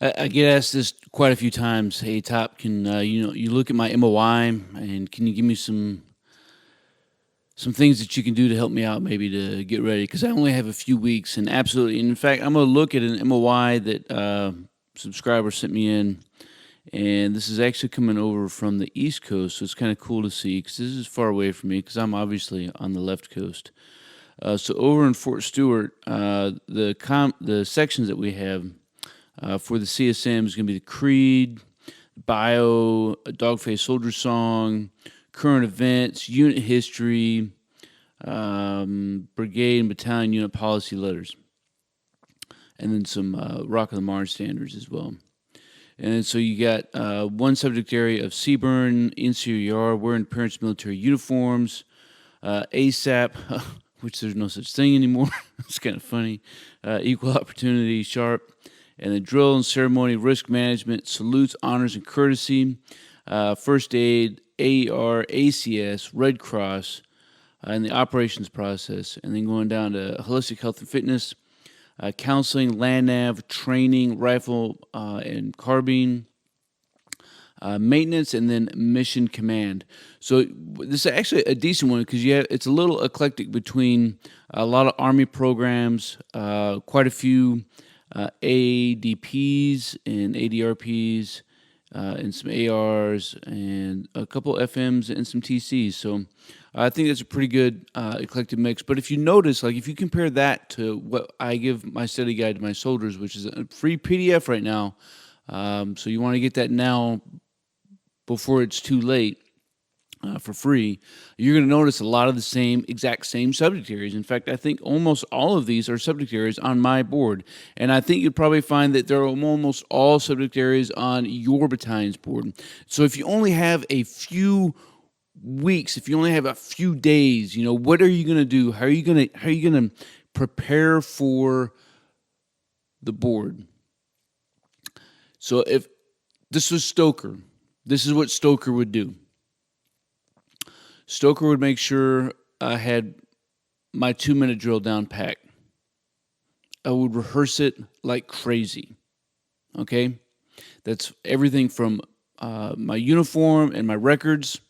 I get asked this quite a few times. Hey, Top, can you look at my MOI and can you give me some things that you can do to help me out, maybe to get ready? Because I only have a few weeks, and absolutely, and in fact, I'm going to look at an MOI that subscriber sent me in, and this is actually coming over from the East Coast, so it's kind of cool to see because this is far away from me because I'm obviously on the left coast. So over in Fort Stewart, the sections that we have for the CSM is going to be the Creed, Bio, a Dogface Soldier Song, Current Events, Unit History, Brigade and Battalion Unit Policy Letters, and then some Rock of the Mars standards as well. And so you got one subject area of CBURN, NCOER, wearing parents' military uniforms, ASAP, which there's no such thing anymore. It's kind of funny. Equal opportunity, SHARP, and the drill and ceremony, risk management, salutes, honors, and courtesy, first aid, AER, ACS, Red Cross, and the operations process, and then going down to holistic health and fitness, counseling, land nav, training, rifle and carbine, maintenance, and then mission command. So this is actually a decent one because it's a little eclectic between a lot of Army programs, quite a few ADPs and ADRPs, and some ARs, and a couple FMs and some TCs. So I think that's a pretty good eclectic mix. But if you notice, like if you compare that to what I give my study guide to my soldiers, which is a free PDF right now, so you want to get that now before it's too late, for free, you're going to notice a lot of the exact same subject areas. In fact, I think almost all of these are subject areas on my board. And I think you'll probably find that there are almost all subject areas on your battalion's board. So if you only have a few weeks, if you only have a few days, what are you going to do? How are you going to prepare for the board? So if this was Stoker, this is what Stoker would do. Stoker would make sure I had my 2-minute drill down pat. I would rehearse it like crazy. Okay? That's everything from my uniform and my records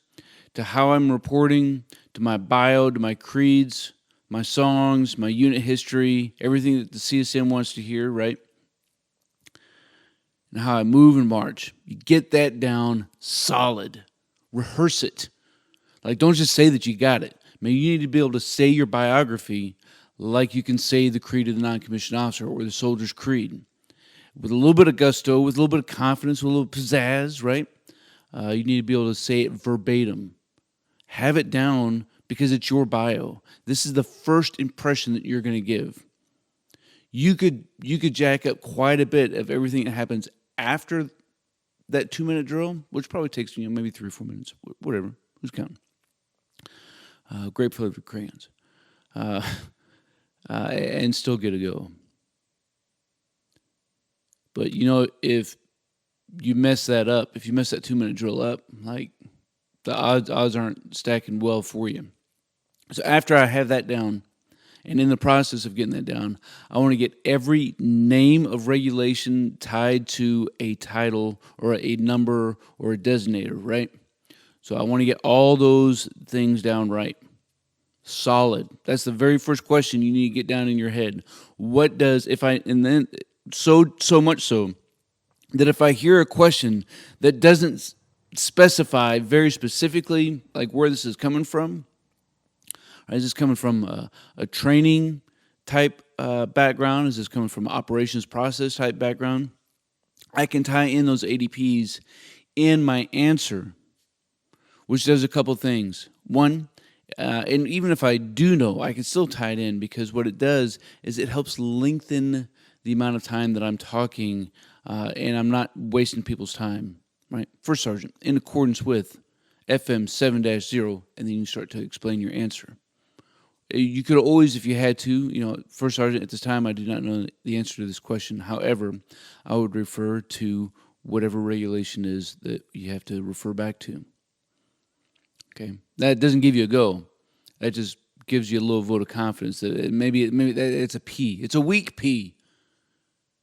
to how I'm reporting, to my bio, to my creeds, my songs, my unit history, everything that the CSM wants to hear, right? And how I move and march. You get that down solid. Rehearse it. Like, don't just say that you got it. I mean, you need to be able to say your biography like you can say the creed of the non-commissioned officer or the soldier's creed. With a little bit of gusto, with a little bit of confidence, with a little pizzazz, right? You need to be able to say it verbatim. Have it down because it's your bio. This is the first impression that you're going to give. You could jack up quite a bit of everything that happens after that 2-minute drill, which probably takes maybe 3 or 4 minutes, whatever. Who's counting? Grape flavored crayons, and still get a go. But if you mess that up, if you mess that 2-minute drill up, like the odds aren't stacking well for you. So after I have that down, and in the process of getting that down, I want to get every name of regulation tied to a title or a number or a designator, right? So I want to get all those things down right. Solid. That's the very first question you need to get down in your head. What does, and then so much so that if I hear a question that doesn't specify very specifically like where this is coming from, is this coming from a training type background? Is this coming from operations process type background? I can tie in those ADPs in my answer, which does a couple things. One, and even if I do know, I can still tie it in because what it does is it helps lengthen the amount of time that I'm talking, and I'm not wasting people's time, right? First Sergeant, in accordance with FM 7-0, and then you start to explain your answer. You could always, if you had to, First Sergeant, at this time, I do not know the answer to this question. However, I would refer to whatever regulation is that you have to refer back to. Okay, that doesn't give you a go. That just gives you a little vote of confidence that maybe it's a P. It's a weak P,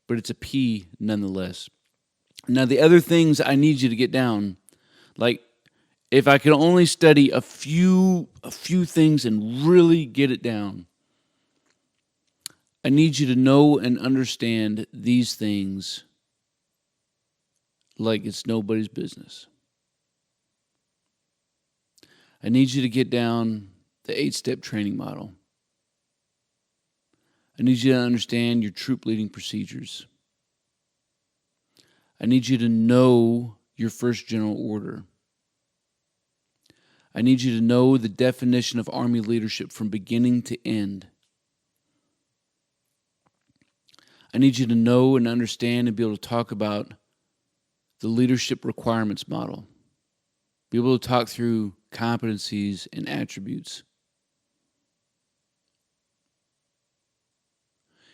but it's a P nonetheless. Now, the other things I need you to get down, like if I could only study a few things and really get it down, I need you to know and understand these things like it's nobody's business. I need you to get down the 8-step training model. I need you to understand your troop leading procedures. I need you to know your first general order. I need you to know the definition of Army leadership from beginning to end. I need you to know and understand and be able to talk about the leadership requirements model. Be able to talk through competencies and attributes.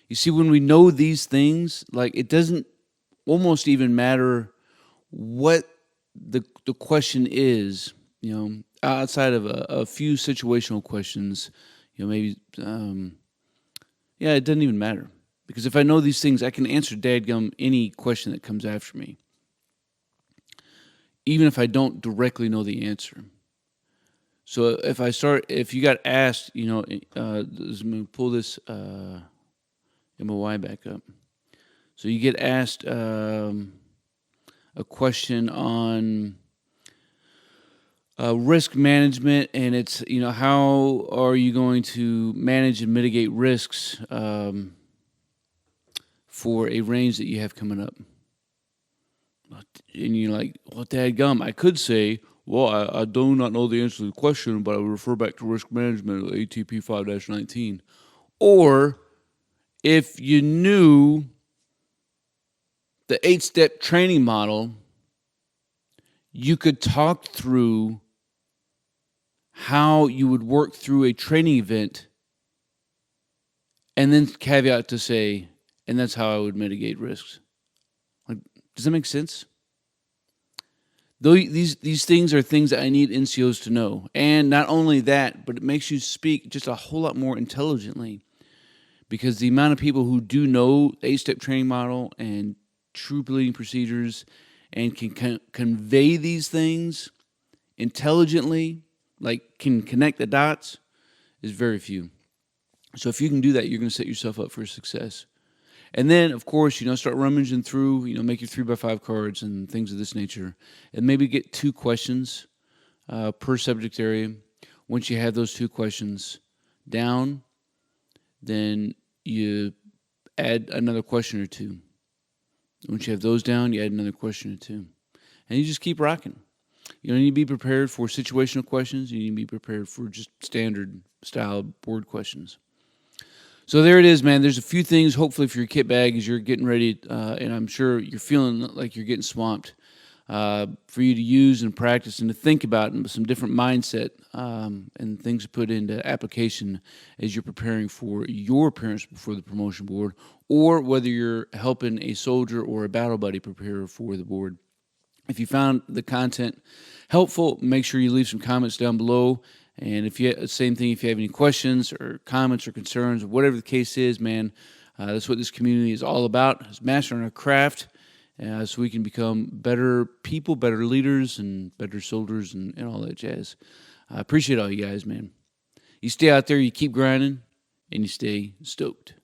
You see, when we know these things, like it doesn't almost even matter what the question is, outside of a few situational questions, maybe, it doesn't even matter. Because if I know these things, I can answer dadgum any question that comes after me, even if I don't directly know the answer. So if you got asked, let me pull this MOI back up. So you get asked a question on risk management, and it's, how are you going to manage and mitigate risks for a range that you have coming up? And you're like, well, dadgum, I could say, well, I do not know the answer to the question, but I would refer back to risk management of ATP 5-19. Or if you knew the 8-step training model, you could talk through how you would work through a training event and then caveat to say, and that's how I would mitigate risks. Like, does that make sense? Though these things are things that I need NCOs to know. And not only that, but it makes you speak just a whole lot more intelligently. Because the amount of people who do know the 8-step training model and troop leading procedures and can convey these things intelligently, like can connect the dots, is very few. So if you can do that, you're going to set yourself up for success. And then, of course, start rummaging through, make your 3x5 cards and things of this nature. And maybe get 2 questions per subject area. Once you have those 2 questions down, then you add another question or 2. Once you have those down, you add another question or 2. And you just keep rocking. You need to be prepared for situational questions. You need to be prepared for just standard style board questions. So there it is, man. There's a few things, hopefully, for your kit bag as you're getting ready, and I'm sure you're feeling like you're getting swamped, for you to use and practice and to think about some different mindset and things to put into application as you're preparing for your appearance before the promotion board, or whether you're helping a soldier or a battle buddy prepare for the board. If you found the content helpful, make sure you leave some comments down below. And if you same thing, if you have any questions or comments or concerns, or whatever the case is, man, that's what this community is all about, is mastering our craft, so we can become better people, better leaders, and better soldiers, and all that jazz. I appreciate all you guys, man. You stay out there, you keep grinding, and you stay stoked.